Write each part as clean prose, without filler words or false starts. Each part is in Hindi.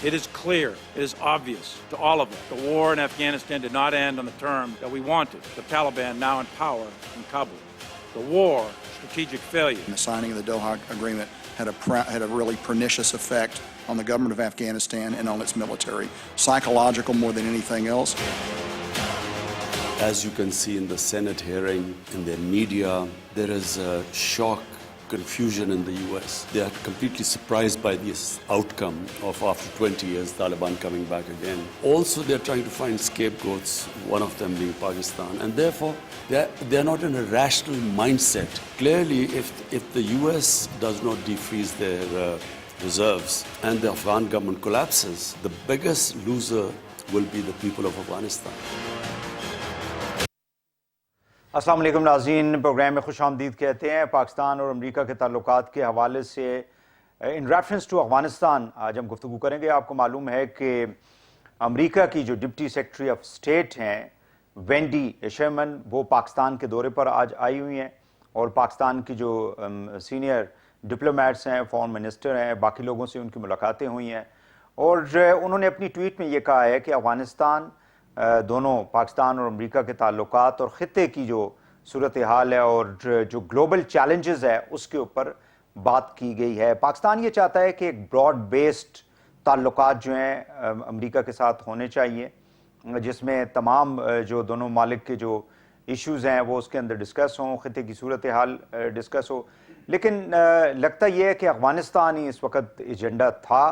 It is clear, it is obvious to all of us, the war in Afghanistan did not end on the terms that we wanted. The Taliban now in power in Kabul. The war, strategic failure. The signing of the Doha Agreement had a really pernicious effect on the government of Afghanistan and on its military, psychological more than anything else. As you can see in the Senate hearing, in the media, there is a shock, confusion in the US. They are completely surprised by this outcome of after 20 years, Taliban coming back again. Also, they're trying to find scapegoats, one of them being Pakistan, and therefore they're not in a rational mindset. Clearly, if the US does not defreeze their reserves and the Afghan government collapses, the biggest loser will be the people of Afghanistan. अस्सलाम वालेकुम नाज़रीन, प्रोग्राम में खुशामदीद कहते हैं। पाकिस्तान और अमेरिका के ताल्लुकात के हवाले से इन रेफरेंस टू अफ़गानिस्तान आज हम गुफ्तगू करेंगे। आपको मालूम है कि अमेरिका की जो डिप्टी सेक्रेटरी ऑफ स्टेट हैं वेंडी शेरमन, वो पाकिस्तान के दौरे पर आज आई हुई हैं और पाकिस्तान की जो सीनियर डिप्लोमेट्स हैं, फॉरेन मिनिस्टर हैं, बाकी लोगों से उनकी मुलाकातें हुई हैं और उन्होंने अपनी ट्वीट में ये कहा है कि अफ़गानिस्तान, दोनों पाकिस्तान और अमेरिका के ताल्लुकात और ख़ित्ते की जो सूरत हाल है और जो ग्लोबल चैलेंजेस है उसके ऊपर बात की गई है। पाकिस्तान ये चाहता है कि एक ब्रॉड बेस्ड ताल्लुकात जो हैं अमेरिका के साथ होने चाहिए, जिसमें तमाम जो दोनों मालिक के जो इश्यूज़ हैं वो उसके अंदर डिस्कस हों, ख़ित्ते की सूरत हाल डिस्कस हो। लेकिन लगता यह है कि अफ़गानिस्तान ही इस वक्त एजेंडा था।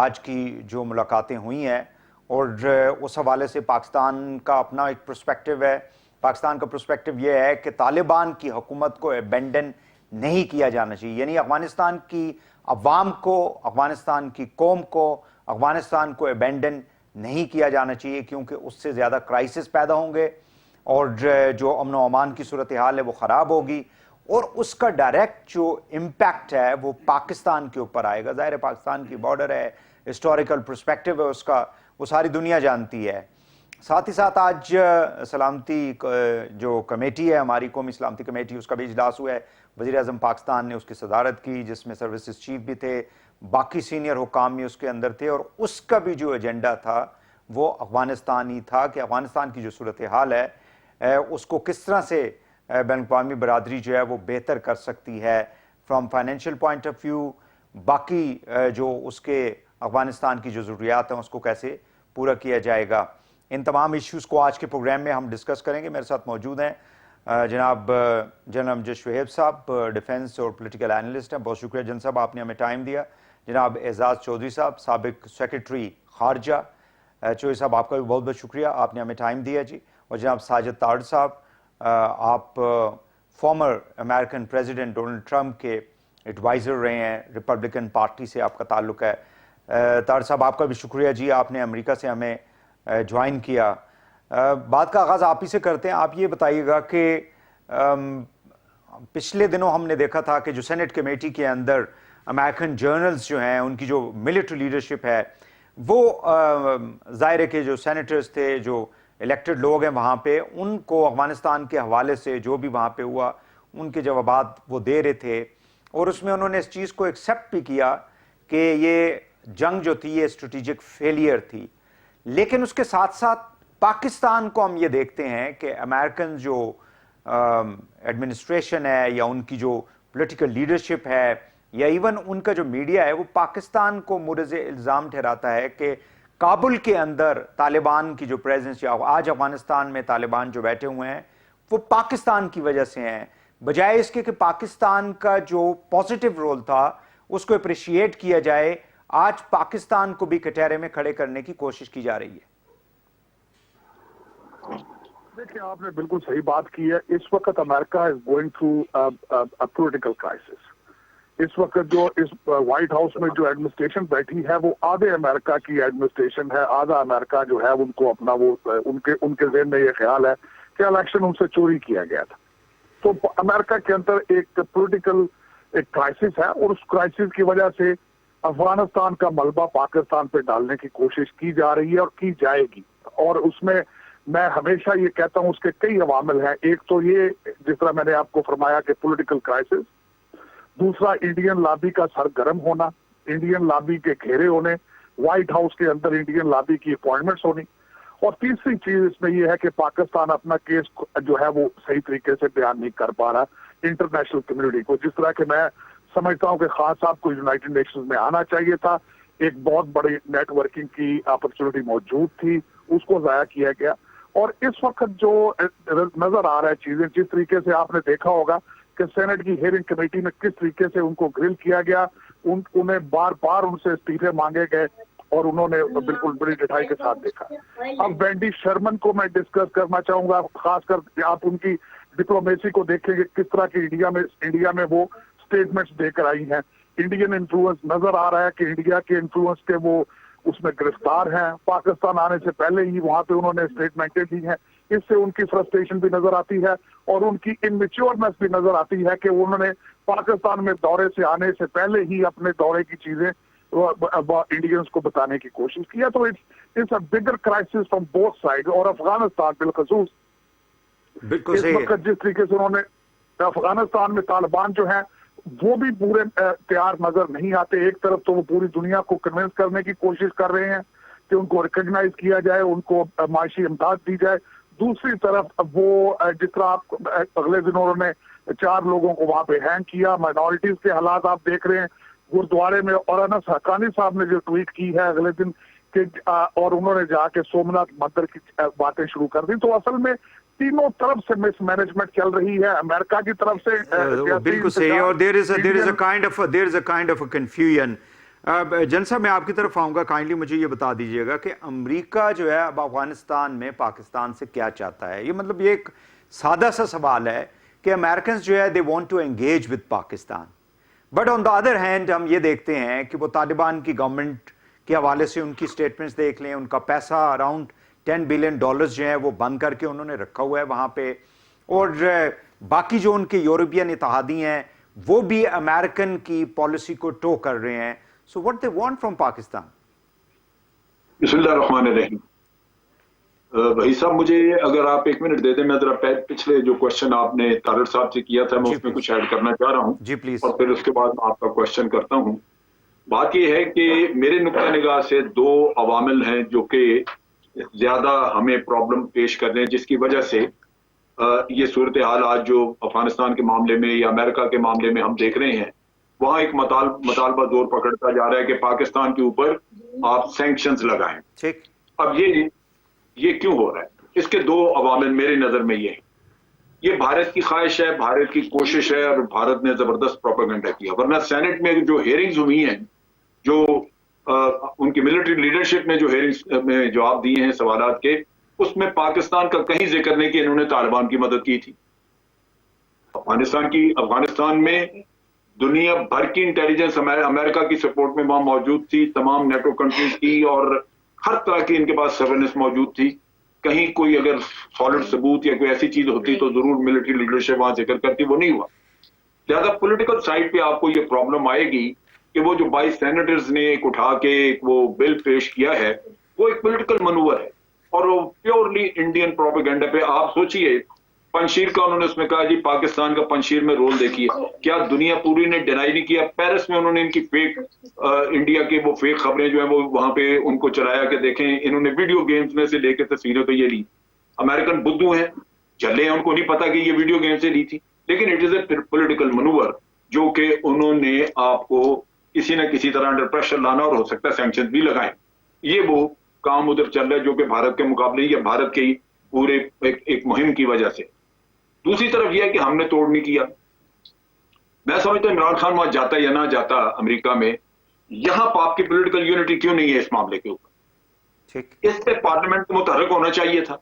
आज की जो मुलाकातें हुई हैं और उस हवाले से पाकिस्तान का अपना एक पर्सपेक्टिव है। पाकिस्तान का पर्सपेक्टिव ये है कि तालिबान की हुकूमत को अबेंडन नहीं किया जाना चाहिए, यानी अफ़गानिस्तान की अवाम को, अफ़गानिस्तान की कौम को, अफ़गानिस्तान को अबेंडन नहीं किया जाना चाहिए, क्योंकि उससे ज़्यादा क्राइसिस पैदा होंगे और जो अमन व अमान की सूरत हाल है वो ख़राब होगी और उसका डायरेक्ट जो इम्पैक्ट है वो पाकिस्तान के ऊपर आएगा। ज़ाहिर है पाकिस्तान की बॉर्डर है, हिस्टोरिकल पर्सपेक्टिव है उसका, वो सारी दुनिया जानती है। साथ ही साथ आज सलामती जो कमेटी है हमारी, कौमी सलामती कमेटी, उसका भी इजलास हुआ है। वज़ीर-ए-आज़म पाकिस्तान ने उसकी सदारत की, जिसमें सर्विसेज चीफ भी थे, बाकी सीनियर हुकाम भी उसके अंदर थे और उसका भी जो एजेंडा था वो अफ़गानिस्तान ही था कि अफ़गानिस्तान की जो सूरत हाल है उसको किस तरह से बैन-अक़वामी बरादरी जो है वो बेहतर कर सकती है from financial point of view, बाकी जो उसके अफ़गानिस्तान की जो ज़रूरियात हैं उसको कैसे पूरा किया जाएगा। इन तमाम इश्यूज़ को आज के प्रोग्राम में हम डिस्कस करेंगे। मेरे साथ मौजूद हैं जनाब जनरल अमजद शुएब साहब, डिफेंस और पॉलिटिकल एनालिस्ट हैं। बहुत शुक्रिया जन साहब, आपने हमें टाइम दिया। जनाब एजाज़ चौधरी साहब, साबिक सेक्रेटरी खारजा, चौधरी साहब आपका भी बहुत बहुत शुक्रिया, आपने हमें टाइम दिया जी। और जनाब साजिद तारड़ साहब, आप farmer American president Donald Trump के एडवाइज़र रहे हैं, रिपब्लिकन पार्टी से आपका ताल्लुक़ है। तारड़ साहब आपका भी शुक्रिया जी, आपने अमेरिका से हमें ज्वाइन किया। बात का आगाज़ आप ही से करते हैं। आप ये बताइएगा कि पिछले दिनों हमने देखा था कि जो सेनेट कमेटी के अंदर अमेरिकन जर्नल्स जो हैं, उनकी जो मिलिट्री लीडरशिप है वो ज़ाहिर के जो सेनेटर्स थे, जो इलेक्टेड लोग हैं वहाँ पे, उनको अफ़गानिस्तान के हवाले से जो भी वहाँ पे हुआ उनके जवाबात वो दे रहे थे और उसमें उन्होंने इस चीज़ को एक्सेप्ट भी किया कि ये जंग जो थी ये स्ट्रेटेजिक फेलियर थी। लेकिन उसके साथ साथ पाकिस्तान को हम ये देखते हैं कि अमेरिकन जो एडमिनिस्ट्रेशन है या उनकी जो पॉलिटिकल लीडरशिप है या इवन उनका जो मीडिया है वो पाकिस्तान को मुर्ज़ इल्ज़ाम ठहराता है कि काबुल के अंदर तालिबान की जो प्रेजेंस या आज अफगानिस्तान में तालिबान जो बैठे हुए हैं वो पाकिस्तान की वजह से हैं, बजाय इसके कि पाकिस्तान का जो पॉजिटिव रोल था उसको अप्रिशिएट किया जाए। आज पाकिस्तान को भी कटहरे में खड़े करने की कोशिश की जा रही है। देखिए, आपने बिल्कुल सही बात की है। इस वक्त America is going through a political crisis. इस वक्त जो इस व्हाइट हाउस में जो एडमिनिस्ट्रेशन बैठी है वो आधे अमेरिका की एडमिनिस्ट्रेशन है, आधा अमेरिका जो है उनको अपना वो उनके ज़हन में ये ख्याल है कि इलेक्शन उनसे चोरी किया गया था। तो अमेरिका के अंदर एक पॉलिटिकल एक क्राइसिस है और उस क्राइसिस की वजह से अफगानिस्तान का मलबा पाकिस्तान पे डालने की कोशिश की जा रही है और की जाएगी। और उसमें मैं हमेशा ये कहता हूँ उसके कई अवामिल हैं। एक तो ये जिस तरह मैंने आपको फरमाया कि पॉलिटिकल क्राइसिस, दूसरा इंडियन लॉबी का सरगर्म होना, इंडियन लॉबी के घेरे होने, व्हाइट हाउस के अंदर इंडियन लॉबी की अपॉइंटमेंट्स होनी। और तीसरी चीज इसमें यह है कि पाकिस्तान अपना केस जो है वो सही तरीके से बयान नहीं कर पा रहा इंटरनेशनल कम्युनिटी को। जिस तरह के मैं समझता हूं कि खान साहब को यूनाइटेड नेशंस में आना चाहिए था, एक बहुत बड़ी नेटवर्किंग की अपॉर्चुनिटी मौजूद थी, उसको जाया किया गया। और इस वक्त जो नजर आ रहा है चीजें, जिस तरीके से आपने देखा होगा कि सेनेट की हियरिंग कमेटी में किस तरीके से उनको ग्रिल किया गया, उन्हें बार बार उनसे इस्तीफे मांगे गए और उन्होंने बिल्कुल बड़ी ढिठाई के साथ देखा। अब वेंडी शर्मन को मैं डिस्कस करना चाहूंगा, खासकर आप उनकी डिप्लोमेसी को देखेंगे, किस तरह की इंडिया में वो स्टेटमेंट्स देकर आई हैं। इंडियन इन्फ्लुएंस नजर आ रहा है कि इंडिया के इन्फ्लुएंस के वो उसमें गिरफ्तार हैं। पाकिस्तान आने से पहले ही वहां पे उन्होंने स्टेटमेंटें दी हैं, इससे उनकी फ्रस्ट्रेशन भी नजर आती है और उनकी इनमेच्योरनेस भी नजर आती है कि उन्होंने पाकिस्तान में दौरे से आने से पहले ही अपने दौरे की चीजें इंडियंस को बताने की कोशिश की है। तो it's a bigger crisis from both side. और अफगानिस्तान बिलखसूस बिल्कुल इस सही वक्त जिस तरीके से उन्होंने अफगानिस्तान में तालिबान जो है वो भी पूरे तैयार नजर नहीं आते। एक तरफ तो वो पूरी दुनिया को कन्विंस करने की कोशिश कर रहे हैं कि उनको रिकॉग्नाइज किया जाए, उनको माशी इमदाद दी जाए। दूसरी तरफ वो जिस तरह आप अगले दिन उन्होंने 4 लोगों को वहां पे हैंग किया, माइनॉरिटीज के हालात आप देख रहे हैं गुरुद्वारे में। और अनस हक्कानी साहब ने जो ट्वीट की है अगले दिन कि और उन्होंने जाके सोमनाथ मंदिर की बातें शुरू कर दी। तो असल में तीनों तरफ से मिसमैनेजमेंट चल रही है, अमेरिका की तरफ से बिल्कुल सही। और there is a kind of confusion. जन साहब मैं आपकी तरफ आऊंगा, काइंडली मुझे ये बता दीजिएगा कि अमेरिका जो है अब अफगानिस्तान में पाकिस्तान से क्या चाहता है। ये मतलब ये एक सादा सा सवाल है कि अमेरिकन जो है they want to engage with Pakistan, but on the other hand हम ये देखते हैं कि वो तालिबान की गवर्नमेंट के हवाले से उनकी स्टेटमेंट्स देख लें, उनका पैसा अराउंड $10 बिलियन जो है वो बंद करके उन्होंने रखा हुआ है वहां पे। और बाकी जो उनके यूरोपियन इत्तेहादी हैं वो भी अमेरिकन की पॉलिसी को टो कर रहे हैं। So what they want from Pakistan? बिस्मिल्लाहिर्रहमानिर्रहीम। भाई साहब मुझे अगर आप 1 मिनट दे दें, मैं जरा पिछले जो क्वेश्चन आपने तारड़ साहब से किया था मैं उसमें कुछ ऐड करना चाह रहा हूँ जी प्लीज। और फिर उसके बाद मैं आपका क्वेश्चन करता हूँ। बात यह है कि मेरे नुक्ता निगाह से 2 अवामिल हैं जो कि ज्यादा हमें प्रॉब्लम पेश कर रहे हैं, जिसकी वजह से ये सूरत हाल आज जो अफगानिस्तान के मामले में या अमेरिका के मामले में हम देख रहे हैं, वहां एक मतालबा जोर पकड़ता जा रहा है कि पाकिस्तान के ऊपर आप सैंक्शंस लगाएं। ठीक। अब ये क्यों हो रहा है? इसके 2 अवामिल मेरी नजर में ये भारत की ख्वाहिश है, भारत की कोशिश है और भारत ने जबरदस्त प्रोपेगेंडा किया। वरना सेनेट में जो हेयरिंग्स हुई हैं, जो उनकी मिलिट्री लीडरशिप ने जो हेयरिंग्स में जवाब दिए हैं सवालात के, उसमें पाकिस्तान का कहीं जिक्र नहीं कि इन्होंने तालिबान की मदद की थी। अफगानिस्तान में दुनिया भर की इंटेलिजेंस अमेरिका की सपोर्ट में वहां मौजूद थी, तमाम नेटो कंट्रीज की, और हर तरह की इनके पास सर्वेलेंस मौजूद थी। कहीं कोई अगर सॉलिड सबूत या कोई ऐसी चीज होती तो जरूर मिलिट्री लीडरशिप वहां जिक्र करती, वो नहीं हुआ। लिहाजा पॉलिटिकल साइड पे आपको ये प्रॉब्लम आएगी कि वो जो 22 सेनेटर्स ने एक उठा के वो बिल पेश किया है, वो एक पॉलिटिकल मनूवर है और वो प्योरली इंडियन प्रोपेगेंडा पे। आप सोचिए, पंजशीर का उन्होंने उसमें कहा जी पाकिस्तान का पंजशीर में रोल देखिए, क्या दुनिया पूरी ने डिनाई नहीं किया? पेरिस में उन्होंने इनकी फेक इंडिया के वो फेक खबरें जो है वो वहां पे उनको चलाया कि देखें इन्होंने वीडियो गेम्स में से लेकर तस्वीरें तो ये ली। अमेरिकन बुद्धू हैं, झल्ले हैं, उनको नहीं पता कि ये वीडियो गेम से ली थी, लेकिन it is a political manoeuvre जो कि उन्होंने आपको किसी न किसी तरह अंडर प्रेशर लाना और हो सकता है सैंक्शन भी लगाए। ये वो काम उधर चल रहा है जो कि भारत के मुकाबले या भारत के पूरे एक मुहिम की वजह से। दूसरी तरफ यह है कि हमने तोड़ नहीं किया। मैं समझता हूं इमरान खान वहां जाता या ना जाता अमेरिका में, यहां पर आपकी पॉलिटिकल यूनिटी क्यों नहीं है इस मामले के ऊपर? इस पे पार्लियामेंट को मुतहर्रिक होना चाहिए था।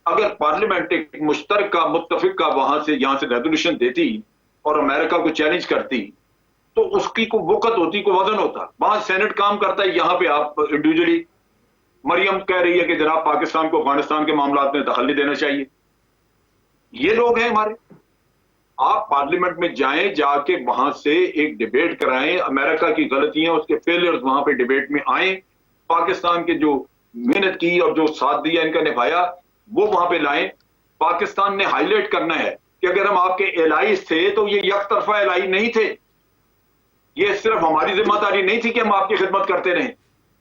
अगर पार्लियामेंट एक मुश्तरका मुत्तफिका वहां से यहां से रेजोल्यूशन देती और अमेरिका को चैलेंज करती तो उसकी को वक़्त होती, को वजन होता। वहां सेनेट काम करता है, यहां पे आप इंडिविजुअली। मरियम कह रही है कि जनाब पाकिस्तान को अफगानिस्तान के मामलात में दखल नहीं देना चाहिए। ये लोग हैं हमारे। आप पार्लियामेंट में जाएं, जाके वहां से एक डिबेट कराएं, अमेरिका की गलतियां उसके फेलियर्स वहां पे डिबेट में आए, पाकिस्तान के जो मेहनत की और जो साथ दिया इनका निभाया वो वहां पे लाएं। पाकिस्तान ने हाईलाइट करना है कि अगर हम आपके एलाइज थे तो ये एक तरफा एलाई नहीं थे, ये सिर्फ हमारी जिम्मेदारी नहीं थी कि हम आपकी खिदमत करते रहें।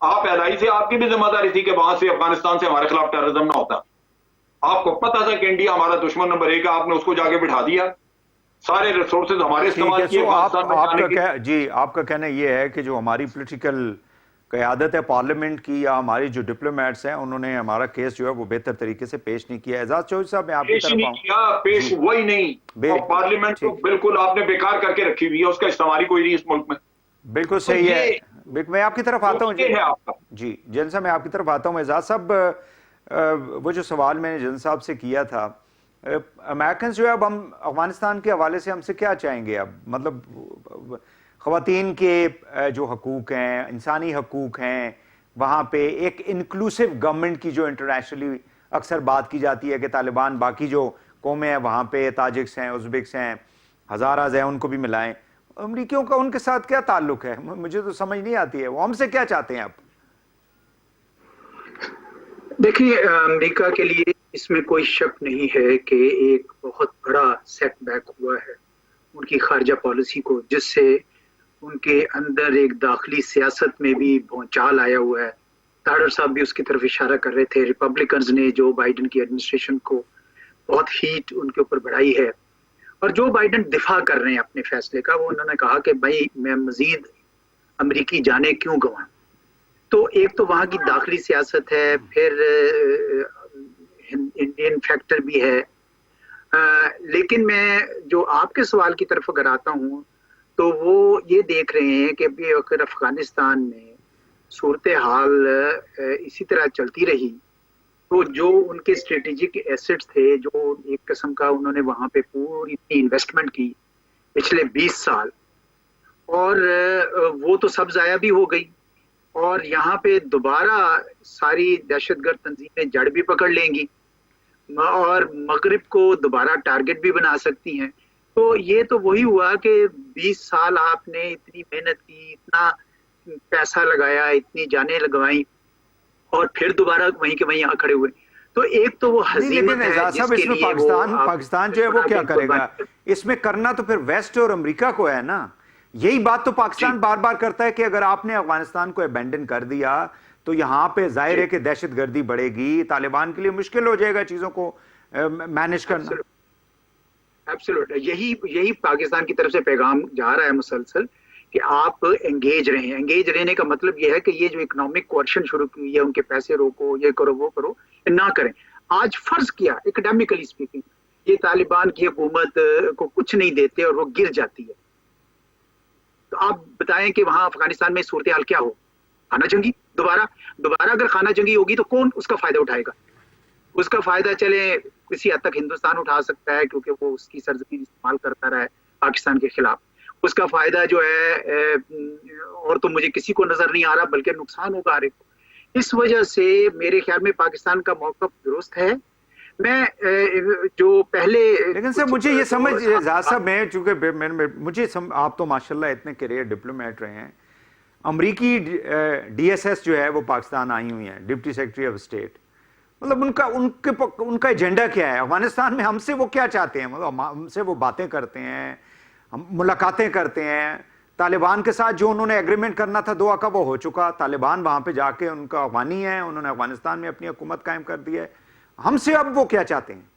आप एलआई से, आपकी भी जिम्मेदारी थी कि वहां से अफगानिस्तान से हमारे खिलाफ टेररिज्म ना होता। आपको पता था कि इंडिया हमारा दुश्मन नंबर 1 है, आपने उसको जाके बिठा दिया, सारे रिसोर्सेज हमारे इस्तेमाल किए पाकिस्तान में जाने के। जी, आपका कहना यह है कि जो हमारी पॉलिटिकल क़यादत है पार्लियामेंट की या हमारी जो डिप्लोमेट्स हैं उन्होंने हमारा केस जो है वो बेहतर तरीके से पेश नहीं किया। एजाज चौधरी साहब, मैं आपकी तरफ आऊं। पेश वही नहीं, और पार्लियामेंट को बिल्कुल आपने बेकार करके रखी हुई है, उसका इस्तेमाल कोई नहीं इस मुल्क में। बिल्कुल सही है। मैं आपकी तरफ आता हूँ जी जन साहब, मैं आपकी तरफ आता हूँ। एजाज साहब, वो जो सवाल मैंने जन साहब से किया था, अमेरिकन जो है अब हम अफगानिस्तान के हवाले से हमसे क्या चाहेंगे? अब मतलब ख़वातीन के जो हकूक़ हैं, इंसानी हकूक़ हैं, वहाँ पे एक इंक्लूसिव गवर्नमेंट की जो इंटरनेशनली अक्सर बात की जाती है कि तालिबान बाकी जो कौमें हैं वहाँ पे, ताजिक्स हैं, उज़्बेक्स हैं, हज़ाराज़ हैं, उनको भी मिलाएं। अमरीकियों का उनके साथ क्या ताल्लुक है? मुझे तो समझ नहीं आती है, वो हमसे क्या चाहते हैं? आप देखिए, अमेरिका के लिए इसमें कोई शक नहीं है कि एक बहुत बड़ा सेटबैक हुआ है उनकी खारजा पॉलिसी को, जिससे उनके अंदर एक दाखिली सियासत में भी भूचाल आया हुआ है। ताडर साहब भी उसकी तरफ इशारा कर रहे थे। रिपब्लिकन्स ने जो बाइडेन की एडमिनिस्ट्रेशन को बहुत हीट उनके ऊपर बढ़ाई है, और जो बाइडेन दिफा कर रहे हैं अपने फैसले का, वो उन्होंने कहा कि भाई मैं मजीद अमरीकी जाने क्यों गंवाऊं। तो एक तो वहाँ की दाखिली सियासत है, फिर इंडियन फैक्टर भी है। लेकिन मैं जो आपके सवाल की तरफ अगर आता हूँ, तो वो ये देख रहे हैं कि अभी अगर अफगानिस्तान में सूरत हाल इसी तरह चलती रही तो जो उनके स्ट्रेटेजिक एसेट्स थे, जो एक किस्म का उन्होंने वहाँ पे पूरी इन्वेस्टमेंट की पिछले 20 साल, और वो तो सब ज़ाया भी हो गई, और यहाँ पे दोबारा सारी दहशतगर्द तंजीमें जड़ भी पकड़ लेंगी और मगरिब को दोबारा टारगेट भी बना सकती हैं। तो ये तो वही हुआ कि 20 साल आपने इतनी मेहनत की, इतना पैसा लगाया, इतनी जानें लगवाई, और फिर दोबारा वहीं के वहीं खड़े हुए। तो एक तो वो हज़ीमत है जिसके लिए पाकिस्तान जो है वो क्या करेगा? इसमें करना तो फिर वेस्ट और अमेरिका को है ना। यही बात तो पाकिस्तान बार बार करता है कि अगर आपने अफगानिस्तान को अबैंडन कर दिया तो यहाँ पे जाहिर है कि दहशतगर्दी बढ़ेगी, तालिबान के लिए मुश्किल हो जाएगा चीजों को मैनेज करना। एब्सोल्यूट, यही पाकिस्तान की तरफ से पैगाम जा रहा है मुसलसल कि आप एंगेज रहें। एंगेज रहने का मतलब यह है कि ये जो इकोनॉमिक कोर्शन शुरू की हुई है, उनके पैसे रोको, ये करो वो करो, ना करें। आज फर्ज किया एकेडमिकली स्पीकिंग, ये तालिबान की हुकूमत को कुछ नहीं देते और वो गिर जाती है, तो आप बताएं कि वहां अफगानिस्तान में सूरत हाल क्या हो? खाना जंगी दोबारा अगर खाना जंगी होगी तो कौन उसका फायदा उठाएगा? उसका फायदा चले किसी हद तक हिंदुस्तान उठा सकता है, क्योंकि वो उसकी सरजमीन इस्तेमाल करता रहा है पाकिस्तान के खिलाफ। उसका फायदा जो है और तो मुझे किसी को नजर नहीं आ रहा, बल्कि नुकसान होगा हर एक को। इस वजह से मेरे ख्याल में पाकिस्तान का मौक़िफ़ दुरुस्त है। मैं जो पहले, लेकिन सर मुझे ये समझ साहब में, चूंकि आप तो माशाल्लाह इतने करियर डिप्लोमेट रहे हैं, अमरीकी DSS जो है वो पाकिस्तान आई हुई हैं, डिप्टी सेक्रेटरी ऑफ स्टेट, मतलब उनका एजेंडा क्या है अफगानिस्तान में? हमसे वो क्या चाहते हैं? मतलब हमसे वो बातें करते हैं, हम मुलाकातें करते हैं। तालिबान के साथ जो उन्होंने एग्रीमेंट करना था दोहा का, वो हो चुका। तालिबान वहां पे जाके उनका अफगानी है, उन्होंने अफगानिस्तान में अपनी हुकूमत कायम कर दी है। हमसे अब वो क्या चाहते हैं?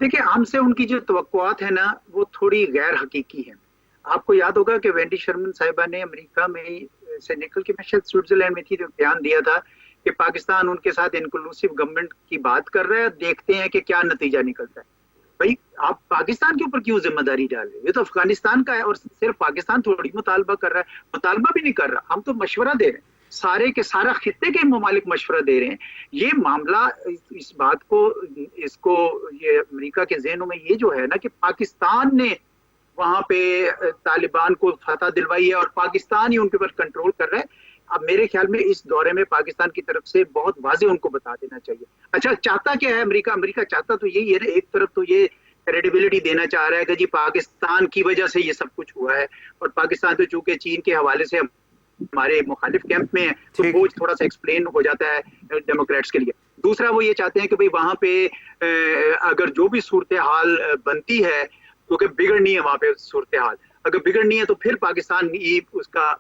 देखिए, हमसे उनकी जो तवक्कुआत है ना, वो थोड़ी गैर हकीकी है। आपको याद होगा कि वेंडी शर्मन साहिबा ने अमेरिका में से निकल के, मैं शायद स्विट्जरलैंड में थी, तो बयान दिया था कि पाकिस्तान उनके साथ इंक्लूसिव गवर्नमेंट की बात कर रहा है, देखते हैं कि क्या नतीजा निकलता है। भाई, आप पाकिस्तान के ऊपर क्यों जिम्मेदारी डाल रहे हो? ये तो अफगानिस्तान का है, और सिर्फ पाकिस्तान थोड़ी मुतालबा कर रहा है, मुतालबा भी नहीं कर रहा, हम तो मशवरा दे रहे हैं, सारे के सारा खित्ते के ममालिक मशवरा दे रहे हैं। ये मामला, इस बात को, इसको, ये अमेरिका के ज़हनों में ये जो है ना कि पाकिस्तान ने वहां पे तालिबान को फतह दिलवाई है और पाकिस्तान ही उनके ऊपर कंट्रोल कर रहा है। अब मेरे ख्याल में इस दौरे में पाकिस्तान की तरफ से बहुत वाज़ेह उनको बता देना चाहिए। अच्छा, चाहता क्या है अमेरिका? अमेरिका चाहता तो यही है, एक तरफ तो ये क्रेडिबिलिटी देना चाह रहा है कि जी पाकिस्तान की वजह से ये सब कुछ हुआ है, और पाकिस्तान तो चूंकि चीन के हवाले से हमारे मुखालिफ कैंप में है, तो बोझ थोड़ा सा एक्सप्लेन हो जाता है डेमोक्रेट्स के लिए। दूसरा, वो ये चाहते हैं कि भाई वहां पे अगर जो भी सूरत हाल बनती है, क्योंकि बिगड़नी है वहां पे सूरत हाल, अगर बिगड़नी है तो फिर पाकिस्तान ही उसका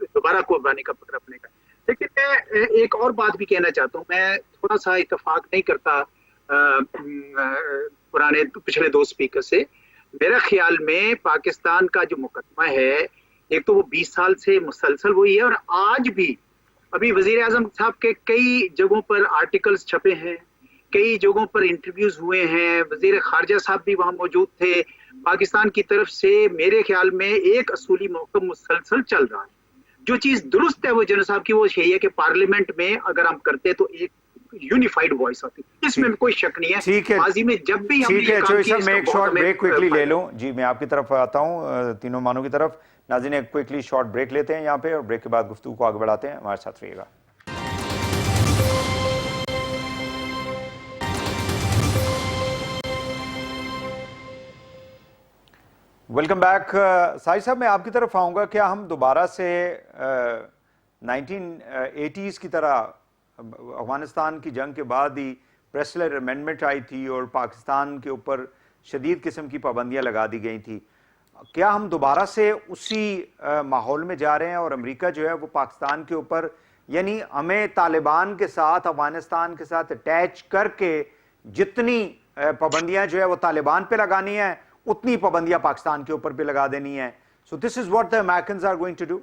दोबारा कुर्बानी का पकड़ अपने का। लेकिन मैं एक और बात भी कहना चाहता हूँ। मैं थोड़ा सा इत्तेफाक नहीं करता पुराने पिछले दो स्पीकर से। मेरा ख्याल में पाकिस्तान का जो मुकदमा है, एक तो वो 20 साल से मुसलसल वही है, और आज भी अभी वजीर आजम साहब के कई जगहों पर आर्टिकल्स छपे हैं, कई जगहों पर इंटरव्यूज हुए हैं, वजीर खारजा साहब भी वहां मौजूद थे। पाकिस्तान की तरफ से मेरे ख्याल में एक असूली मौक़िफ़ मुसलसल चल रहा है। जो चीज दुरुस्त है वो जनरल साहब की वो यही है कि पार्लियामेंट में अगर हम करते तो एक यूनिफाइड वॉइस होती, इसमें कोई शक नहीं है। ठीक है, माजी में जब भी ठीक है चौधरी साहब, मैं एक शॉर्ट ब्रेक क्विकली ले लूं। जी, मैं आपकी तरफ आता हूं, तीनों मानों की तरफ। नाज़रीन, एक क्विकली शॉर्ट ब्रेक लेते हैं यहाँ पे, और ब्रेक के बाद गुफ्तगू को आगे बढ़ाते हैं। हमारे साथ रहिएगा। Welcome back. साहिर साहब, मैं आपकी तरफ आऊँगा। क्या हम दोबारा से 1980s की तरह, अफगानिस्तान की जंग के बाद ही प्रेस्लर अमेंडमेंट आई थी और पाकिस्तान के ऊपर शदीद किस्म की पाबंदियां लगा दी गई थी, क्या हम दोबारा से उसी माहौल में जा रहे हैं और अमेरिका जो है वो पाकिस्तान के ऊपर, यानी हमें तालिबान के साथ, अफगानिस्तान के साथ अटैच करके जितनी पाबंदियां जो है वो तालिबान पे लगानी है, उतनी पाबंदियां पाकिस्तान के ऊपर भी लगा देनी है? So this is what the Americans are going to do.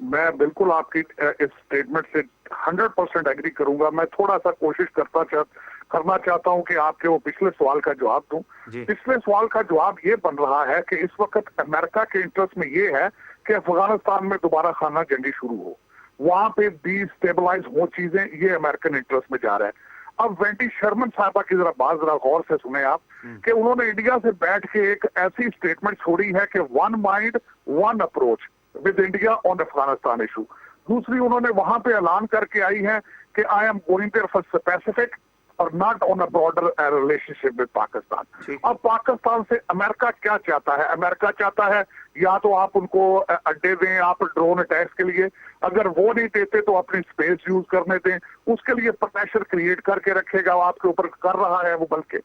मैं बिल्कुल आपकी इस स्टेटमेंट से 100% एग्री करूंगा। मैं थोड़ा सा कोशिश करना चाहता हूं कि आपके वो पिछले सवाल का जवाब दूं। पिछले सवाल का जवाब ये बन रहा है कि इस वक्त अमेरिका के इंटरेस्ट में ये है कि अफगानिस्तान में दोबारा खाना जंगी शुरू हो, वहां पे डिस्टेबलाइज हो चीजें, ये अमेरिकन इंटरेस्ट में जा रहा है। अब वेंडी शर्मन साहबा की जरा बात जरा गौर से सुने आप, कि उन्होंने इंडिया से बैठ के एक ऐसी स्टेटमेंट छोड़ी है कि one mind one approach with India on Afghanistan issue. दूसरी, उन्होंने वहां पे ऐलान करके आई है कि I am going there for specific और not on a broader relationship with Pakistan. अब पाकिस्तान से अमेरिका क्या चाहता है? अमेरिका चाहता है या तो आप उनको अड्डे दें आप ड्रोन अटैक्स के लिए, अगर वो नहीं देते तो अपनी स्पेस यूज करने दें, उसके लिए प्रेशर क्रिएट करके रखेगा, वो आपके ऊपर कर रहा है वो बल्कि।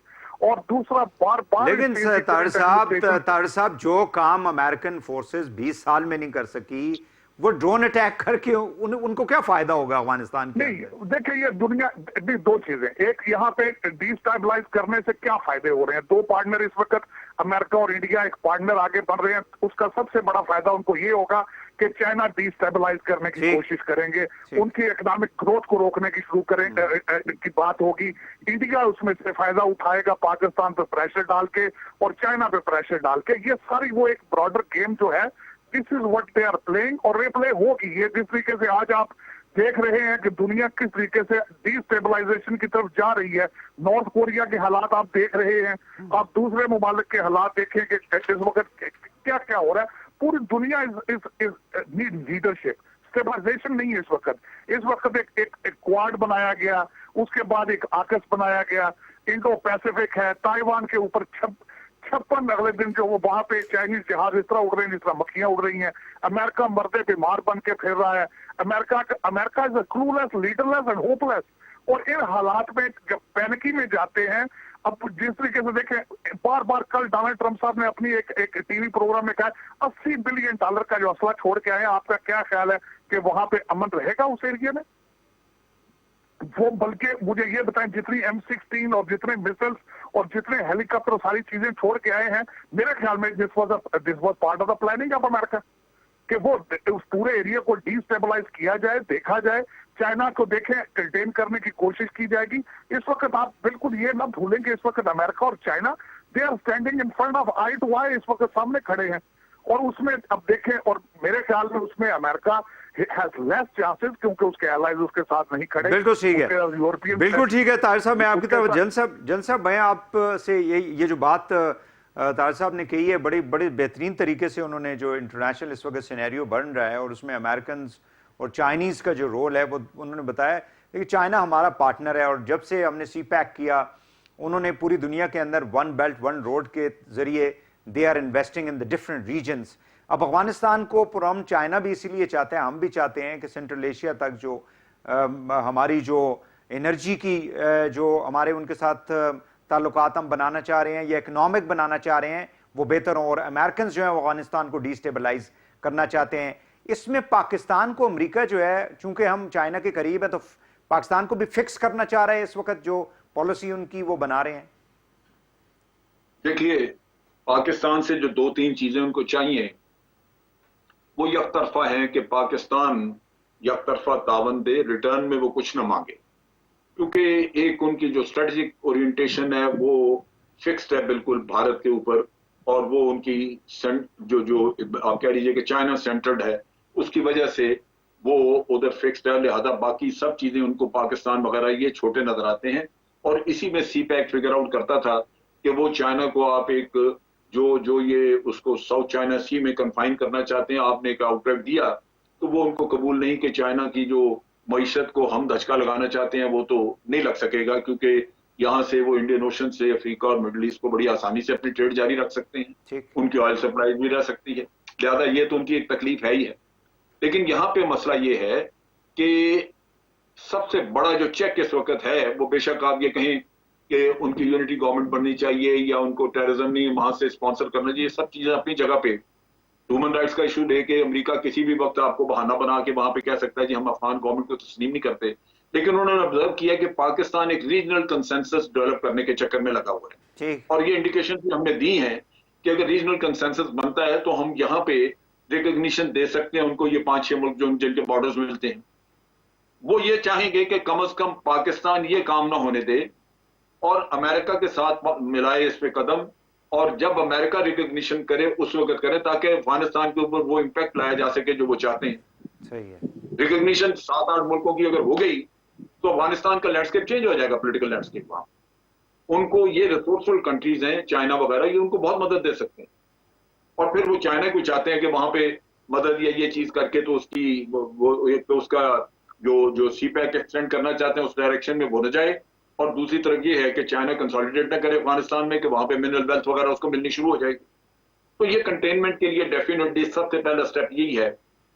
और दूसरा, बार बार लेकिन तार साहब, जो काम अमेरिकन फोर्सेस 20 साल में नहीं कर सकी, वो ड्रोन अटैक करके उनको क्या फायदा होगा अफगानिस्तान के? नहीं, देखिए ये दुनिया, दो चीजें, एक यहाँ पे डिस्टेबलाइज करने से क्या फायदे हो रहे हैं। दो पार्टनर इस वक्त अमेरिका और इंडिया एक पार्टनर आगे बढ़ रहे हैं, उसका सबसे बड़ा फायदा उनको ये होगा कि चाइना डिस्टेबलाइज करने की कोशिश करेंगे, उनकी इकोनॉमिक ग्रोथ को रोकने की शुरू करेंगे की बात होगी। इंडिया उसमें से फायदा उठाएगा पाकिस्तान पे प्रेशर डाल के और चाइना पे प्रेशर डाल के। ये सारी वो एक ब्रॉडर गेम जो है, this is what they are playing, और रिप्ले होगी। ये जिस तरीके से आज आप देख रहे हैं कि दुनिया किस तरीके से डिस्टेबलाइजेशन की तरफ जा रही है, नॉर्थ कोरिया के हालात आप देख रहे हैं, आप दूसरे मुमालिक के हालात देखें कि इस वक्त क्या क्या हो रहा है। पूरी दुनिया इज नीड लीडरशिप, स्टेबलाइजेशन नहीं है इस वक्त। इस वक्त एक क्वाड बनाया गया, उसके बाद एक आकस बनाया गया, इंडो पैसिफिक है, ताइवान के ऊपर 56 अगले दिन जो वो वहां पे चाइनीज जहाज इस तरह उड़ रहे हैं जिस तरह मक्खियां उड़ रही हैं। अमेरिका मर्दे बीमार बन के फिर रहा है। America is clueless, leaderless and hopeless. और इन हालात में जब पैनिकी में जाते हैं, अब जिस तरीके से देखें, बार बार कल डोनाल्ड ट्रंप साहब ने अपनी एक टीवी प्रोग्राम में कहा $80 बिलियन का जो असला छोड़ के आए, आपका क्या ख्याल है कि वहां पे अमन रहेगा उस एरिया में? वो बल्कि मुझे ये बताएं, जितनी M16 और जितने मिसाइल्स और जितने हेलीकॉप्टर सारी चीजें छोड़ के आए हैं, मेरे ख्याल में this was part of the planning of America कि वो उस पूरे एरिया को डिस्टेबलाइज किया जाए, देखा जाए, चाइना को देखें, कंटेन करने की कोशिश की जाएगी। इस वक्त आप बिल्कुल ये ना भूलेंगे, इस वक्त अमेरिका और China they are standing in front of eye to eye, इस वक्त सामने खड़े हैं। और उसमें अब देखें, और मेरे ख्याल में उसमें अमेरिका has less chances क्योंकि उसके allies उसके साथ नहीं खड़े। बिल्कुल ठीक है, बिल्कुल ठीक है। ताहिर साहब, मैं आपकी तरफ, जन साहब मैं आपसे ये जो बात ताहिर साहब ने कही है, बड़ी बेहतरीन तरीके से उन्होंने जो इंटरनेशनल इस वक्त सिनेरियो बन रहा है और उसमें अमेरिकन और चाइनीज का जो रोल है वो उन्होंने बताया। लेकिन चाइना हमारा पार्टनर है, और जब से हमने CPEC किया, उन्होंने पूरी दुनिया के अंदर वन बेल्ट वन रोड के जरिए they are investing in the different regions. अब अफगानिस्तान को पुरअमन चाइना भी इसीलिए चाहते हैं, हम भी चाहते हैं कि सेंट्रल एशिया तक जो हमारी जो एनर्जी की जो हमारे उनके साथ ताल्लुकात हम बनाना चाह रहे हैं या इकनॉमिक बनाना चाह रहे हैं वो बेहतर हो, और अमेरिकन जो है अफगानिस्तान को डिस्टेबलाइज करना चाहते हैं। इसमें पाकिस्तान को अमेरिका जो है, चूंकि हम चाइना के करीब है, तो पाकिस्तान को भी फिक्स करना चाह रहे हैं इस वक्त, जो पॉलिसी उनकी वो बना रहे हैं? देखिए, पाकिस्तान से जो 2-3 चीजें उनको चाहिए वो यकतरफा है कि पाकिस्तान यकतरफा तावन दे, रिटर्न में वो कुछ ना मांगे, क्योंकि एक उनकी जो स्ट्रेटेजिक ओरिएंटेशन है वो फिक्स्ड है बिल्कुल भारत के ऊपर, और वो उनकी जो आप कह लीजिए कि चाइना सेंटर्ड है, उसकी वजह से वो उधर फिक्स्ड है। लिहाजा बाकी सब चीजें उनको पाकिस्तान वगैरह ये छोटे नजर आते हैं। और इसी में सीपैक फिगर आउट करता था कि वो चाइना को आप एक जो ये उसको साउथ चाइना सी में कन्फाइन करना चाहते हैं, आपने एक आउटलेट दिया तो वो उनको कबूल नहीं कि चाइना की जो मईशत को हम धचका लगाना चाहते हैं वो तो नहीं लग सकेगा, क्योंकि यहाँ से वो इंडियन ओशन से अफ्रीका और मिडल ईस्ट को बड़ी आसानी से अपनी ट्रेड जारी रख सकते हैं, उनकी ऑयल सप्लाई भी रह सकती है। लिहाजा ये तो उनकी एक तकलीफ है ही है। लेकिन यहाँ पे मसला ये है कि सबसे बड़ा जो चेक इस वक्त है वो, बेशक आप ये कहें कि उनकी यूनिटी गवर्नमेंट बननी चाहिए या उनको टेररिज्म नहीं वहां से स्पॉन्सर करना चाहिए, सब चीजें अपनी जगह पे। ह्यूमन राइट्स का इशू लेके अमेरिका किसी भी वक्त आपको बहाना बना के वहां पे कह सकता है जी हम अफगान गवर्नमेंट को तस्लीम नहीं करते, लेकिन उन्होंने ऑब्जर्व किया कि पाकिस्तान एक रीजनल कंसेंसस डेवलप करने के चक्कर में लगा हुआ है, और ये इंडिकेशन भी हमने दी है कि अगर रीजनल कंसेंसस बनता है तो हम यहाँ पे रिकॉग्निशन दे सकते हैं उनको। ये 5-6 मुल्क जो जिनके बॉर्डर्स मिलते हैं वो ये चाहेंगे कि कम से कम पाकिस्तान ये काम ना होने दे और अमेरिका के साथ मिलाए इस पे कदम, और जब अमेरिका रिकॉग्निशन करे उस वक्त करे, ताकि अफगानिस्तान के ऊपर वो इम्पैक्ट लाया जा सके जो वो चाहते हैं। सही है। रिकॉग्निशन 7-8 मुल्कों की अगर हो गई तो अफगानिस्तान का लैंडस्केप चेंज हो जाएगा, पॉलिटिकल लैंडस्केप। वहां उनको ये रिसोर्सफुल कंट्रीज हैं चाइना वगैरह, ये उनको बहुत मदद दे सकते हैं, और फिर वो चाइना को चाहते हैं कि वहां पे मदद या ये चीज करके तो उसकी वो एक तो उसका जो सीपैक एक्सटेंड करना चाहते हैं उस डायरेक्शन में वो न जाए, और दूसरी तरफ ये है कि चाइना कंसोलिडेट न करे अफगानिस्तान में कि वहां पे मिनरल वेल्थ वगैरह उसको मिलनी शुरू हो जाएगी। तो ये कंटेनमेंट के लिए डेफिनेटली सबसे पहला स्टेप यही है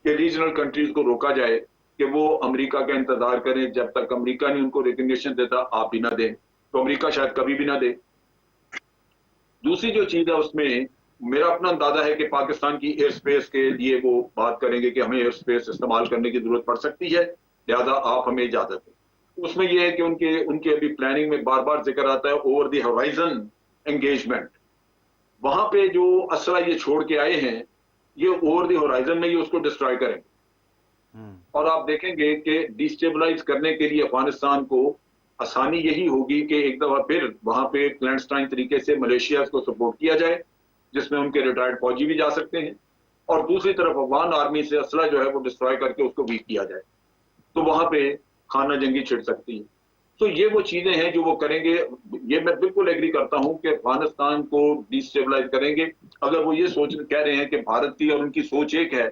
कि रीजनल कंट्रीज को रोका जाए कि वो अमेरिका का इंतजार करें। जब तक अमेरिका नहीं उनको रिकॉग्निशन देता आप भी ना दें, तो अमेरिका शायद कभी भी ना दे। दूसरी जो चीज है उसमें मेरा अपना अंदाजा है कि पाकिस्तान की एयर स्पेस के लिए वो बात करेंगे कि हमें एयर स्पेस इस्तेमाल करने की जरूरत पड़ सकती है, लिहाजा आप हमें इजाजत दें। उसमें यह है कि उनके अभी प्लानिंग में बार बार जिक्र आता है ओवर द होराइजन एंगेजमेंट। वहां पे जो असला ये छोड़ के आए हैं ये ओवर द होराइजन में ही उसको डिस्ट्रॉय करेंगे, और आप देखेंगे कि डिस्टेबलाइज करने के लिए अफगानिस्तान को आसानी यही होगी कि एक दफा फिर वहां पे क्लैंडस्टाइन तरीके से मलेशिया को सपोर्ट किया जाए, जिसमें उनके रिटायर्ड फौजी भी जा सकते हैं, और दूसरी तरफ अफगान आर्मी से असला जो है वो डिस्ट्रॉय करके उसको वीक किया जाए, तो वहां पे खाना जंगी छिड़ सकती है। तो ये वो चीजें हैं जो वो करेंगे। ये मैं बिल्कुल एग्री करता हूं कि अफगानिस्तान को डिस्टेबलाइज करेंगे। अगर वो ये सोच कह रहे हैं कि भारत की और उनकी सोच एक है,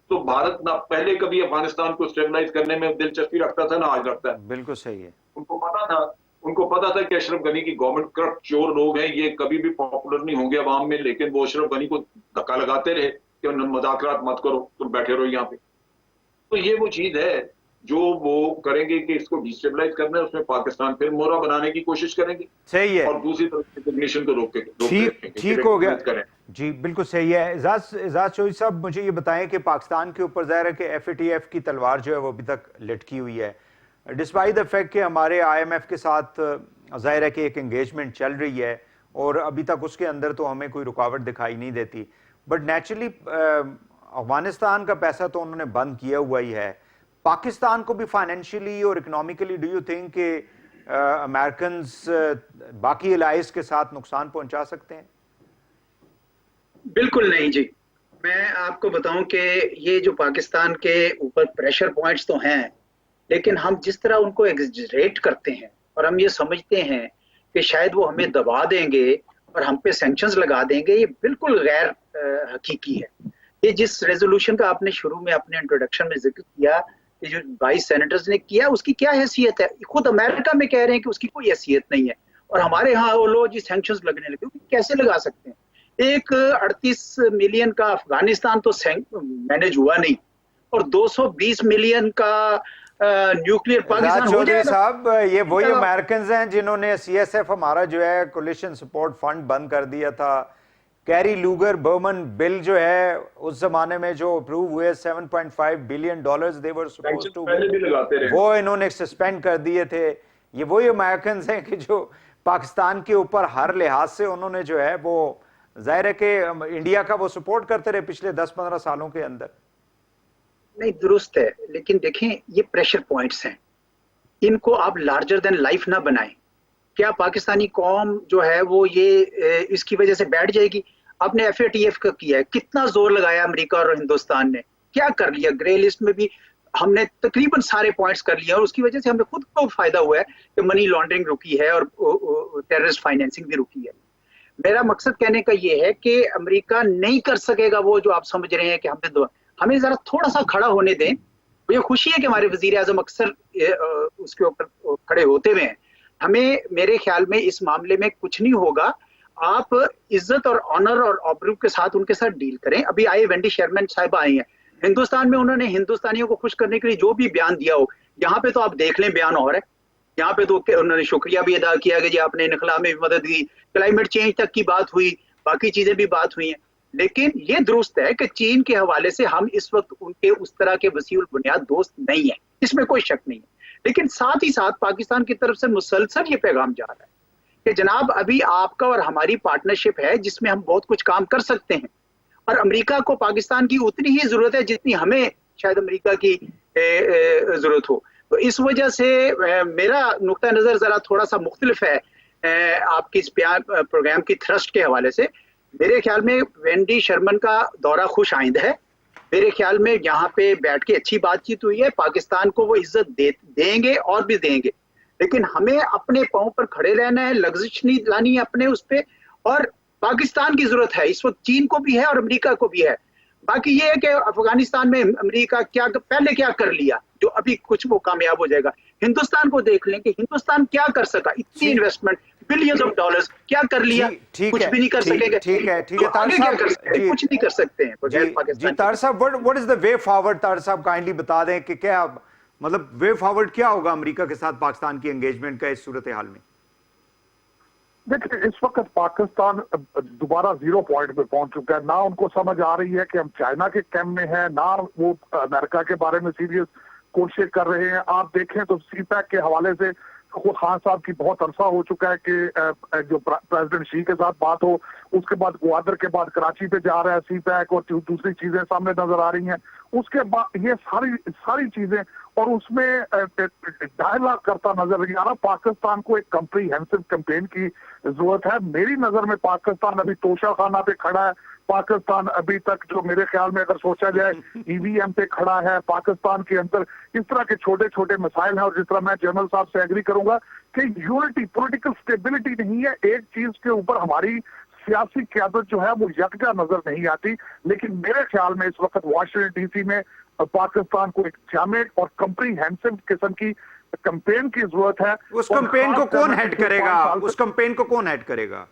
तो भारत ना पहले कभी अफगानिस्तान को स्टेबलाइज करने में दिलचस्पी रखता था ना आज रखता है। बिल्कुल सही है। उनको पता था कि अशरफ गनी की गवर्नमेंट करप्ट चोर लोग हैं, ये कभी भी पॉपुलर नहीं होंगे अवाम में, लेकिन वो अशरफ गनी को धक्का लगाते रहे कि मुज़ाकरात मत करो, तुम बैठे रहो यहाँ पे। तो ये वो चीज है जो वो करेंगे कि इसको डिस्टेबलाइज करना है, उसमें पाकिस्तान फिर मोहरा बनाने की कोशिश करेंगे। सही है। और दूसरी तरफ रिकॉग्निशन को रोक ठीक हो गया जी, बिल्कुल सही है। एजाज चौधरी साहब, मुझे ये बताएं कि पाकिस्तान के ऊपर ज़ाहिर है कि FATF की तलवार जो है वो अभी तक लटकी हुई है, डिस्पाइट द फैक्ट कि हमारे IMF के साथ ज़ाहिर है कि एक एंगेजमेंट चल रही है और अभी तक उसके अंदर तो हमें कोई रुकावट दिखाई नहीं देती, बट नेचुरली अफगानिस्तान का पैसा तो उन्होंने बंद किया हुआ ही है। पाकिस्तान को भी फाइनेंशियली और इकोनॉमिकली डू यू थिंक कि अमेरिकन्स बाकी एलाइज के साथ नुकसान पहुंचा सकते हैं? बिल्कुल नहीं जी। मैं आपको बताऊं कि ये जो पाकिस्तान के ऊपर प्रेशर पॉइंट्स तो हैं, लेकिन हम जिस तरह उनको एग्जरेट करते हैं और हम ये समझते हैं कि शायद वो हमें दबा देंगे और हम पे सैंक्शंस लगा देंगे, ये बिल्कुल गैर हकीकी है। ये जिस रेजोल्यूशन का आपने शुरू में अपने इंट्रोडक्शन में जिक्र किया, ये जो 22 सेनेटर्स ने किया, उसकी क्या हैसियत है? खुद अमेरिका में कह रहे हैं कि उसकी कोई हैसियत नहीं है, और हमारे यहाँ वो लोग जी सैंक्शंस लगने लगे, कैसे लगा सकते हैं? एक 38 मिलियन का अफगानिस्तान तो मैनेज हुआ नहीं, और 220 मिलियन का न्यूक्लियर पाकिस्तान हो जाएगा। साहब, ये वही अमेरिकन हैं जिन्होंने CSF हमारा जो है कोलिशन सपोर्ट फंड बंद कर दिया था, कैरी लूगर बर्मन बिल जो है उस जमाने में जो अप्रूव हुए $7.5 billion they were supposed to, पहले भी लगाते रहे, वो इन्होंने सस्पेंड कर दिए थे। ये वही अमेरिकन हैं कि जो पाकिस्तान के ऊपर हर लिहाज से उन्होंने जो है वो जाहिर है कि इंडिया का वो सपोर्ट करते रहे पिछले 10-15 सालों के अंदर। नहीं, दुरुस्त है, लेकिन देखें ये प्रेशर पॉइंट्स हैं, इनको आप लार्जर देन लाइफ ना बनाएं। क्या पाकिस्तानी कौम जो है वो ये इसकी वजह से बैठ जाएगी? आपने FATF का किया है, कितना जोर लगाया अमेरिका और हिंदुस्तान ने, क्या कर लिया? ग्रे लिस्ट में भी हमने तकरीबन सारे पॉइंट्स कर लिए और उसकी वजह से हमें खुद को फायदा हुआ है कि मनी लॉन्ड्रिंग रुकी है और टेररिस्ट फाइनेंसिंग भी रुकी है। मेरा मकसद कहने का ये है कि अमेरिका नहीं कर सकेगा वो जो आप समझ रहे हैं कि हमें जरा थोड़ा सा खड़ा होने दें। मुझे खुशी है कि हमारे वजीर आजम अक्सर उसके ऊपर खड़े होते हुए हैं। हमें, मेरे ख्याल में इस मामले में कुछ नहीं होगा। आप इज्जत और ऑनर और ऑब्रूव के साथ उनके साथ डील करें। अभी आए वेंडी शर्मन साहिबा आई हैं हिंदुस्तान में, उन्होंने हिंदुस्तानियों को खुश करने के लिए जो भी बयान दिया हो, यहाँ पे तो आप देख लें बयान और है। यहाँ पे तो उन्होंने शुक्रिया भी अदा किया कि जी आपने इनखला में भी मदद की, क्लाइमेट चेंज तक की बात हुई, बाकी चीजें भी बात हुई हैं। लेकिन ये दुरुस्त है कि चीन के हवाले से हम इस वक्त उनके उस तरह के वसीउल बुनियाद दोस्त नहीं है, इसमें कोई शक नहीं है। लेकिन साथ ही साथ पाकिस्तान की तरफ से मुसलसल ये पैगाम जा रहा है कि जनाब अभी आपका और हमारी पार्टनरशिप है जिसमें हम बहुत कुछ काम कर सकते हैं, और अमेरिका को पाकिस्तान की उतनी ही जरूरत है जितनी हमें शायद अमेरिका की जरूरत हो। तो इस वजह से मेरा नुक्ता नजर जरा थोड़ा सा मुख्तलिफ है आपकी इस प्रोग्राम की थ्रस्ट के हवाले से। मेरे ख्याल में वेंडी शर्मन का दौरा खुश आइंद है। मेरे ख्याल में यहाँ पे बैठ के अच्छी बातचीत हुई है, पाकिस्तान को वो इज्जत देंगे और भी देंगे, लेकिन हमें अपने पांव पर खड़े रहना है, लग्जिश नहीं लानी है अपने उस पे। और पाकिस्तान की जरूरत है इस वक्त, चीन को भी है और अमेरिका को भी है। बाकी ये है कि अफगानिस्तान में अमेरिका पहले क्या कर लिया जो अभी कुछ वो कामयाब हो जाएगा। हिंदुस्तान को देख लें कि हिंदुस्तान क्या कर सका, इतनी इन्वेस्टमेंट बिलियंस ऑफ डॉलर्स क्या कर लिया, कुछ भी नहीं कर सकेंगे। ठीक है आगे क्या कर सकते हैं? कुछ नहीं कर सकते हैं बगैर पाकिस्तान। तार साहब, what is the way forward? तार साहब काइंडली बता दें कि क्या मतलब वे फॉरवर्ड क्या होगा अमेरिका के साथ पाकिस्तान की एंगेजमेंट का इस सूरत हाल में? देखिए, इस वक्त पाकिस्तान दोबारा 0 पॉइंट पे पहुंच चुका है। ना उनको समझ आ रही है कि हम चाइना के कैम्प में हैं, ना वो अमेरिका के बारे में सीरियस कोशिश कर रहे हैं। आप देखें तो CPEC के हवाले से खान साहब की बहुत अरसा हो चुका है कि जो प्रेसिडेंट शी के साथ बात हो, उसके बाद ग्वादर के बाद कराची पे जा रहा है CPEC और दूसरी चीजें सामने नजर आ रही हैं। उसके बाद ये सारी चीजें और उसमें डायलॉग करता नजर नहीं आ रहा। पाकिस्तान को एक कम्प्रीहेंसिव कैंपेन की जरूरत है। मेरी नजर में पाकिस्तान अभी तोशाखाना पे खड़ा है। पाकिस्तान अभी तक जो मेरे ख्याल में अगर सोचा जाए EVM पे खड़ा है। पाकिस्तान के अंदर इस तरह के छोटे छोटे मसाइल हैं और जिस तरह मैं जनरल साहब से एग्री करूंगा कि यूनिटी, पॉलिटिकल स्टेबिलिटी नहीं है। एक चीज के ऊपर हमारी सियासी क़यादत जो है वो यकजा नजर नहीं आती। लेकिन मेरे ख्याल में इस वक्त वाशिंगटन DC में पाकिस्तान को एक जामे और कम्प्रीहेंसिव किस्म की कैंपेन की जरूरत है। उस कैंपेन को कौन हेड करेगा? उस कैंपेन को कौन हेड करेगा?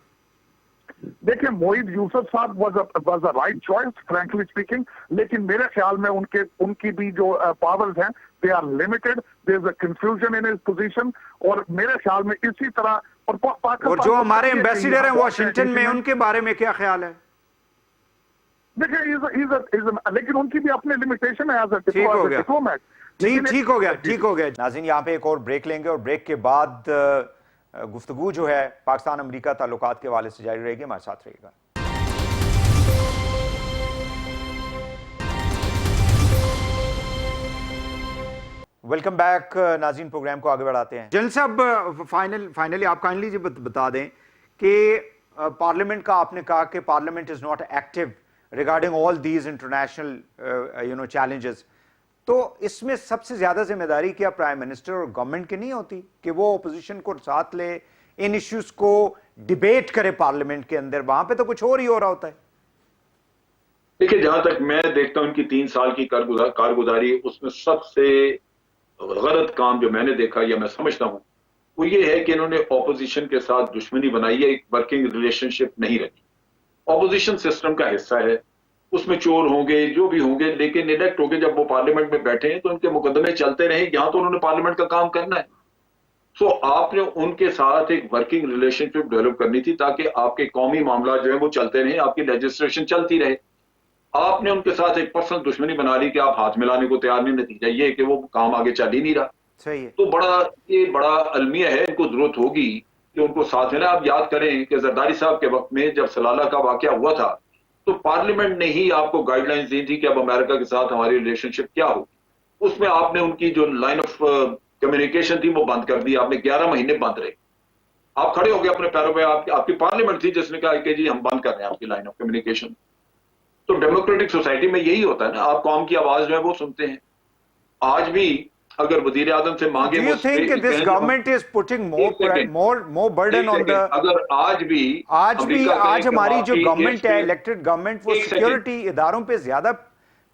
देखिए, मोईद यूसुफ साहब was a right choice frankly speaking, लेकिन मेरे ख्याल में उनकी भी जो पावर्स हैं they are limited. There is a confusion in his position और मेरे ख्याल में इसी तरह और जो हमारे एम्बेसडर हैं वॉशिंगटन में, उनके बारे में क्या ख्याल है? देखिए, लेकिन उनकी भी अपने लिमिटेशन है एज अ डिप्लोमेट। ठीक हो गया। नाज़रीन, यहाँ पे एक और ब्रेक लेंगे और ब्रेक के बाद गुफ्तगू जो है पाकिस्तान अमेरिका ताल्लुकात के हवाले से जारी रहेगी। हमारे साथ रहिएगा। वेलकम बैक नाज़रीन, प्रोग्राम को आगे बढ़ाते हैं। जनरल साहब, फाइनली आप काइंडली जी बता दें कि पार्लियामेंट का आपने कहा कि parliament is not active regarding all these international challenges, तो इसमें सबसे ज्यादा जिम्मेदारी क्या प्राइम मिनिस्टर और गवर्नमेंट की नहीं होती कि वो अपोजिशन को साथ ले, इन इश्यूज को डिबेट करे पार्लियामेंट के अंदर? वहां पे तो कुछ और ही हो रहा होता है। देखिए, जहां तक मैं देखता हूं उनकी 3 साल की कारगुजारी, उसमें सबसे गलत काम जो मैंने देखा या मैं समझता हूं वो ये है कि इन्होंने ऑपोजिशन के साथ दुश्मनी बनाई है, एक वर्किंग रिलेशनशिप नहीं रखी। ऑपोजिशन सिस्टम का हिस्सा है, उसमें चोर होंगे, जो भी होंगे, लेकिन इलेक्ट होंगे जब वो पार्लियामेंट में बैठे हैं तो उनके मुकदमे चलते रहे। यहां तो उन्होंने पार्लियामेंट का काम करना है। सो आपने उनके साथ एक वर्किंग रिलेशनशिप डेवलप करनी थी ताकि आपके कौमी मामला जो है वो चलते रहे, आपकी लेजिस्लेशन चलती रहे। आपने उनके साथ एक पर्सनल दुश्मनी बना ली कि आप हाथ मिलाने को तैयार नहीं, नतीजा ये कि वो काम आगे चल ही नहीं रहा। सही है। तो ये बड़ा अलमिया है, इनको जरूरत होगी कि उनको साथ मिला। आप याद करें कि जरदारी साहब के वक्त में जब सलाला का वाकया हुआ था तो पार्लियामेंट ने ही आपको गाइडलाइंस दी थी कि अब अमेरिका के साथ हमारी रिलेशनशिप क्या होगी। उसमें आपने उनकी जो लाइन ऑफ कम्युनिकेशन थी वो बंद कर दी, आपने 11 महीने बंद रहे। आप खड़े हो गए अपने पैरों पे, आपकी पार्लियामेंट थी जिसने कहा कि जी हम बंद कर रहे हैं आपकी लाइन ऑफ कम्युनिकेशन। तो डेमोक्रेटिक सोसाइटी में यही होता है ना, आप कौम की आवाज जो है वो सुनते हैं। आज भी अगर वजीर आजम से मांगे, Do you think this government is putting more burden on the? अगर आज हमारी जो गवर्नमेंट है, इलेक्टेड गवर्नमेंट, वो सिक्योरिटी इदारों पे ज्यादा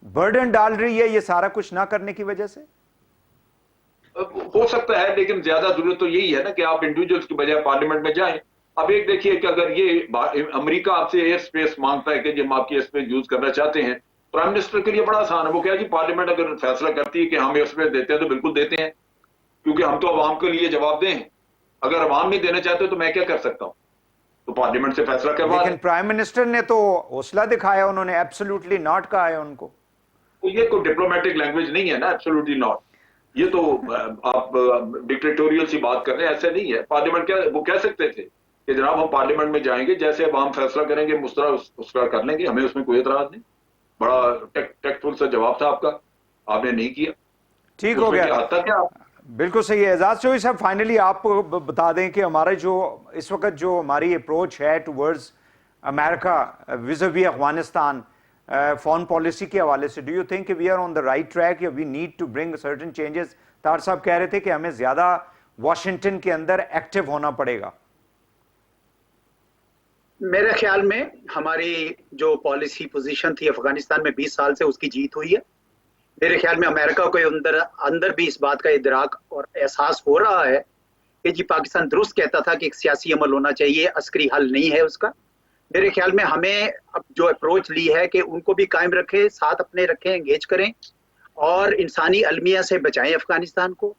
बर्डन डाल रही है ये सारा कुछ ना करने की वजह से? हो सकता है, लेकिन ज्यादा जरूरत तो यही है ना कि आप इंडिविजुअल्स की बजाय पार्लियामेंट में जाएं। अब एक देखिए कि अगर ये अमेरिका आपसे एयर स्पेस मांगता है कि हम आपकी एयर स्पेस यूज करना चाहते हैं, प्राइम मिनिस्टर के लिए बड़ा आसान है। वो क्या जी, पार्लियामेंट अगर फैसला करती है कि हम एयर स्पेस देते हैं तो बिल्कुल देते हैं, क्योंकि हम तो अवाम के लिए जवाब दें। अगर अवाम नहीं देना चाहते तो मैं क्या कर सकता हूं? तो पार्लियामेंट से फैसला करवा। लेकिन प्राइम मिनिस्टर ने तो हौसला दिखाया, उन्होंने एब्सोल्युटली नॉट कहा है उनको। तो ये कोई डिप्लोमेटिक लैंग्वेज नहीं है ना, एब्सोल्युटली नॉट। ये तो आप डिक्टेटोरियल सी बात कर रहे हैं, ऐसे नहीं है। पार्लियामेंट क्या वो कह सकते थे कि जनाब हम पार्लियामेंट में जाएंगे, जैसे अब हम फैसला करेंगे उसका कर लेंगे, हमें उसमें कोई एतराज नहीं। बड़ा टेक्टफुल सा जवाब था आपका, आपने नहीं किया। ठीक हो गया, हद तक क्या बिल्कुल सही है। एजाज चौधरी साहब, फाइनली आप बता दें कि हमारा जो इस वक्त जो हमारी अप्रोच है towards America vis-a-vis Afghanistan foreign policy के हवाले से, do you think we are on the right track या we need to bring certain changes? तार साहब कह रहे थे कि हमें ज्यादा वॉशिंगटन के अंदर एक्टिव होना पड़ेगा। मेरे ख्याल में हमारी जो पॉलिसी पोजीशन थी अफगानिस्तान में 20 साल से, उसकी जीत हुई है। मेरे ख्याल में अमेरिका को अंदर भी इस बात का इदराक और एहसास हो रहा है कि जी पाकिस्तान दुरुस्त कहता था कि एक सियासी अमल होना चाहिए, अस्करी हल नहीं है उसका। मेरे ख्याल में हमें अब जो अप्रोच ली है कि उनको भी कायम रखें, साथ अपने रखें, एंगेज करें और इंसानी अलमिया से बचाएं अफगानिस्तान को,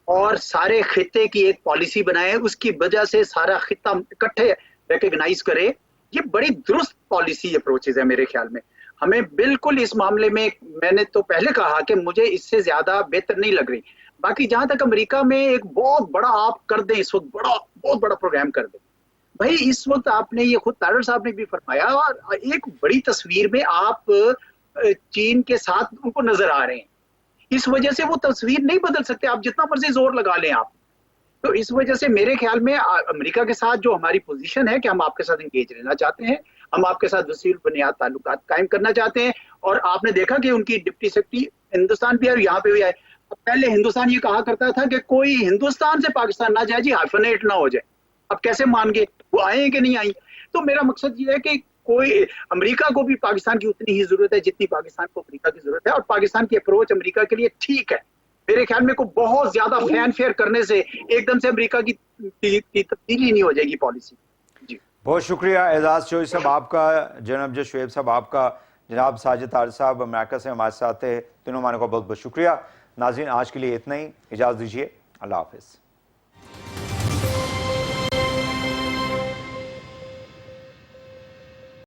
और सारे खित्ते की एक पॉलिसी बनाएं, उसकी वजह से सारा खित्ता इकट्ठे रिकग्नाइज करे। ये बड़ी दुरुस्त पॉलिसी अप्रोचेज है मेरे ख्याल में। हमें बिल्कुल इस मामले में, मैंने तो पहले कहा कि मुझे इससे ज्यादा बेहतर नहीं लग रही। बाकी जहां तक अमेरिका में एक बहुत बड़ा आप कर दें इस वक्त, बहुत बड़ा प्रोग्राम कर दें भाई। इस वक्त आपने ये खुद तारड़ साहब ने भी फरमाया, और एक बड़ी तस्वीर में आप चीन के साथ उनको नजर आ रहे हैं। इस वजह से वो तस्वीर नहीं बदल सकते, आप जितना मर्जी जोर लगा लें आप। तो इस वजह से मेरे ख्याल में अमेरिका के साथ जो हमारी पोजीशन है कि हम आपके साथ एंगेज रहना चाहते हैं, हम आपके साथ वसील बुनियाद ताल्लुकात कायम करना चाहते हैं। और आपने देखा कि उनकी डिप्टी सेक्रेटरी हिंदुस्तान भी है, यहाँ पे भी आए। पहले हिंदुस्तान ये कहा करता था कि कोई हिंदुस्तान से पाकिस्तान ना जाए जी, हाइफनेट ना हो जाए। अब कैसे मान गए, वो आए कि नहीं आई? तो मेरा मकसद ये है कि कोई अमेरिका को भी पाकिस्तान की उतनी ही जरूरत है जितनी पाकिस्तान को अमेरिका की जरूरत है, और पाकिस्तान की अप्रोच अमेरिका के लिए ठीक है। मेरे ख्याल में को बहुत ज्यादा फैन फेयर करने से एकदम से अमेरिका की तब्दीली नहीं हो जाएगी पॉलिसी। जी बहुत शुक्रिया एजाज चौधरी साहब आपका, जनाब शुएब साहब आपका, जनाब साजिद तारड़ साहब अमेरिका से हमारे साथ थे, तीनों मानों का बहुत बहुत शुक्रिया। नाज़रीन, आज के लिए इतना ही, इजाज़त दीजिए, अल्लाह हाफिज़।